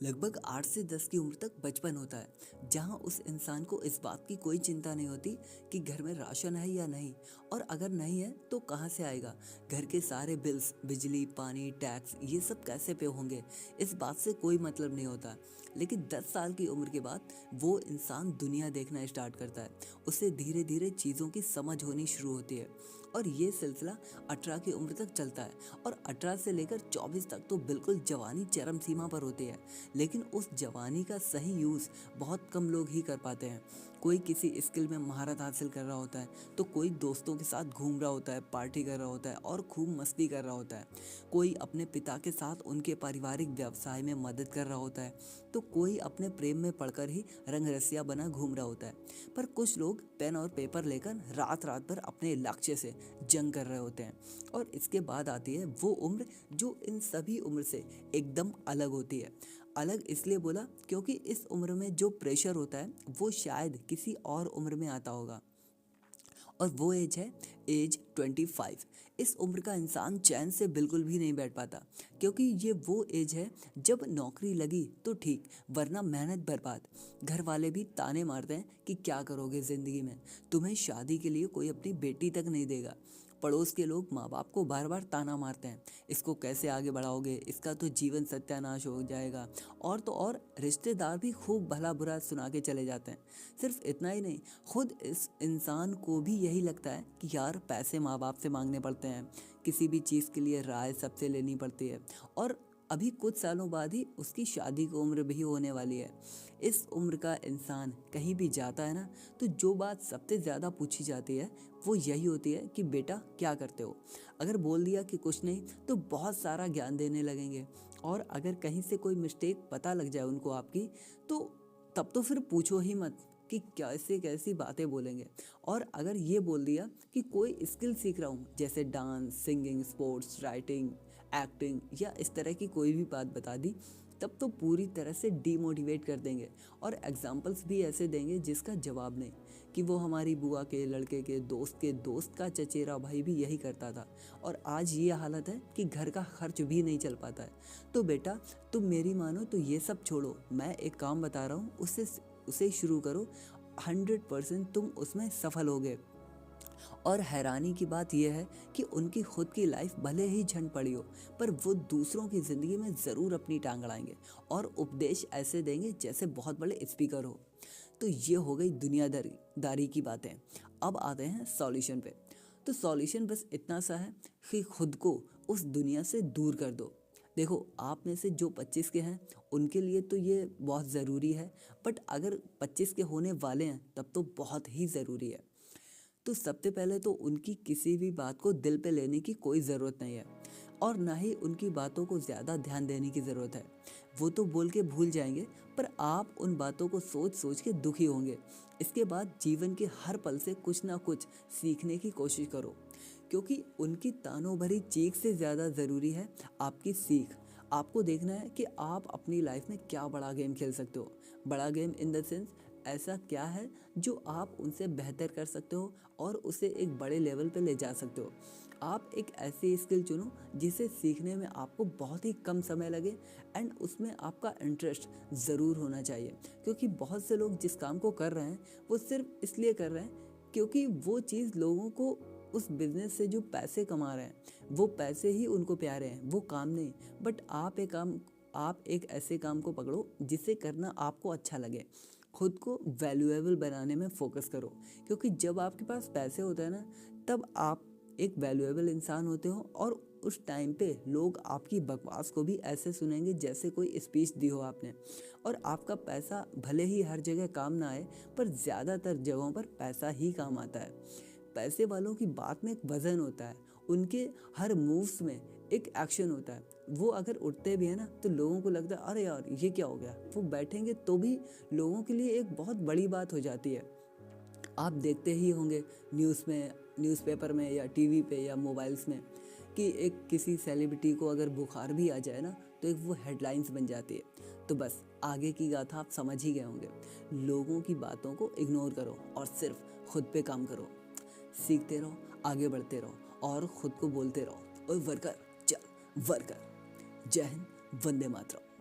लगभग 8 से 10 की उम्र तक बचपन होता है, जहां उस इंसान को इस बात की कोई चिंता नहीं होती कि घर में राशन है या नहीं, और अगर नहीं है तो कहां से आएगा। घर के सारे बिल्स, बिजली, पानी, टैक्स, ये सब कैसे पे होंगे, इस बात से कोई मतलब नहीं होता। लेकिन 10 साल की उम्र के बाद वो इंसान दुनिया देखना स्टार्ट करता है। उसे धीरे धीरे चीज़ों की समझ होनी शुरू होती है, और ये सिलसिला 18 की उम्र तक चलता है। और 18 से लेकर 24 तक तो बिल्कुल जवानी चरम सीमा पर होती है। लेकिन उस जवानी का सही यूज़ बहुत कम लोग ही कर पाते हैं। कोई किसी स्किल में महारत हासिल कर रहा होता है, तो कोई दोस्तों के साथ घूम रहा होता है, पार्टी कर रहा होता है और खूब मस्ती कर रहा होता है। कोई अपने पिता के साथ उनके पारिवारिक व्यवसाय में मदद कर रहा होता है, तो कोई अपने प्रेम में पड़कर ही रंग रसिया बना घूम रहा होता है। पर कुछ लोग पेन और पेपर लेकर रात रात भर अपने लक्ष्य से जंग कर रहे होते हैं। और इसके बाद आती है वो उम्र जो इन सभी उम्र से एकदम अलग होती है। अलग इसलिए बोला क्योंकि इस उम्र में जो प्रेशर होता है वो शायद किसी और उम्र में आता होगा, और वो एज है एज 25। इस उम्र का इंसान चैन से बिल्कुल भी नहीं बैठ पाता, क्योंकि ये वो एज है जब नौकरी लगी तो ठीक, वरना मेहनत बर्बाद। घर वाले भी ताने मारते हैं कि क्या करोगे ज़िंदगी में, तुम्हें शादी के लिए कोई अपनी बेटी तक नहीं देगा। पड़ोस के लोग माँ बाप को बार बार ताना मारते हैं, इसको कैसे आगे बढ़ाओगे, इसका तो जीवन सत्यानाश हो जाएगा। और तो और रिश्तेदार भी खूब भला बुरा सुना के चले जाते हैं। सिर्फ इतना ही नहीं, खुद इस इंसान को भी यही लगता है कि यार पैसे माँ बाप से मांगने पड़ते हैं, किसी भी चीज़ के लिए राय सबसे लेनी पड़ती है, और अभी कुछ सालों बाद ही उसकी शादी की उम्र भी होने वाली है। इस उम्र का इंसान कहीं भी जाता है ना, तो जो बात सबसे ज़्यादा पूछी जाती है वो यही होती है कि बेटा क्या करते हो। अगर बोल दिया कि कुछ नहीं, तो बहुत सारा ज्ञान देने लगेंगे, और अगर कहीं से कोई मिस्टेक पता लग जाए उनको आपकी, तो तब तो फिर पूछो ही मत कि कैसे कैसी बातें बोलेंगे। और अगर ये बोल दिया कि कोई स्किल सीख रहा हूँ, जैसे dance, singing, sports, writing, acting, या इस तरह की कोई भी बात बता दी, तब तो पूरी तरह से डीमोटिवेट कर देंगे, और एग्जाम्पल्स भी ऐसे देंगे जिसका जवाब नहीं, कि वो हमारी बुआ के लड़के के दोस्त का चचेरा भाई भी यही करता था, और आज ये हालत है कि घर का खर्च भी नहीं चल पाता है। तो बेटा, तुम मेरी मानो तो ये सब छोड़ो, मैं एक काम बता रहा हूँ, उसे शुरू करो। 100% तुम उसमें सफल होगे। और हैरानी की बात यह है कि उनकी खुद की लाइफ भले ही झंड पड़ी हो, पर वो दूसरों की ज़िंदगी में ज़रूर अपनी टांग अड़ाएंगे, और उपदेश ऐसे देंगे जैसे बहुत बड़े स्पीकर हो। तो ये हो गई दुनियादारी की बातें। अब आते हैं सॉल्यूशन पे। तो सॉल्यूशन बस इतना सा है कि खुद को उस दुनिया से दूर कर दो। देखो, आप में से जो 25 के हैं उनके लिए तो ये बहुत ज़रूरी है, बट अगर 25 के होने वाले हैं तब तो बहुत ही ज़रूरी है। तो सबसे पहले तो उनकी किसी भी बात को दिल पे लेने की कोई ज़रूरत नहीं है, और ना ही उनकी बातों को ज़्यादा ध्यान देने की ज़रूरत है। वो तो बोल के भूल जाएंगे, पर आप उन बातों को सोच सोच के दुखी होंगे। इसके बाद जीवन के हर पल से कुछ ना कुछ सीखने की कोशिश करो, क्योंकि उनकी तानों भरी चीख से ज़्यादा ज़रूरी है आपकी सीख। आपको देखना है कि आप अपनी लाइफ में क्या बड़ा गेम खेल सकते हो। बड़ा गेम इन द सेंस, ऐसा क्या है जो आप उनसे बेहतर कर सकते हो और उसे एक बड़े लेवल पे ले जा सकते हो। आप एक ऐसी स्किल चुनो जिसे सीखने में आपको बहुत ही कम समय लगे, एंड उसमें आपका इंटरेस्ट ज़रूर होना चाहिए। क्योंकि बहुत से लोग जिस काम को कर रहे हैं वो सिर्फ इसलिए कर रहे हैं क्योंकि वो चीज़ लोगों को, उस बिज़नेस से जो पैसे कमा रहे हैं वो पैसे ही उनको प्यारे हैं, वो काम नहीं। बट आप एक ऐसे काम को पकड़ो जिसे करना आपको अच्छा लगे। खुद को वैल्यूएबल बनाने में फोकस करो, क्योंकि जब आपके पास पैसे होते हैं ना, तब आप एक वैल्यूएबल इंसान होते हो, और उस टाइम पे लोग आपकी बकवास को भी ऐसे सुनेंगे जैसे कोई स्पीच दी हो आपने। और आपका पैसा भले ही हर जगह काम ना आए, पर ज़्यादातर जगहों पर पैसा ही काम आता है। पैसे वालों की बात में एक वजन होता है, उनके हर मूव्स में एक एक्शन होता है। वो अगर उठते भी है ना, तो लोगों को लगता है अरे यार ये क्या हो गया। वो बैठेंगे तो भी लोगों के लिए एक बहुत बड़ी बात हो जाती है। आप देखते ही होंगे न्यूज़पेपर में या टीवी पे या मोबाइल्स में, कि एक किसी सेलिब्रिटी को अगर बुखार भी आ जाए ना, तो एक वो हेडलाइंस बन जाती है। तो बस आगे की गाथा आप समझ ही गए होंगे। लोगों की बातों को इग्नोर करो और सिर्फ खुद पे काम करो। सीखते रहो, आगे बढ़ते रहो, और खुद को बोलते रहो, ओए वर्कर, चल वर्कर। जय हिंद, वंदे मातरम।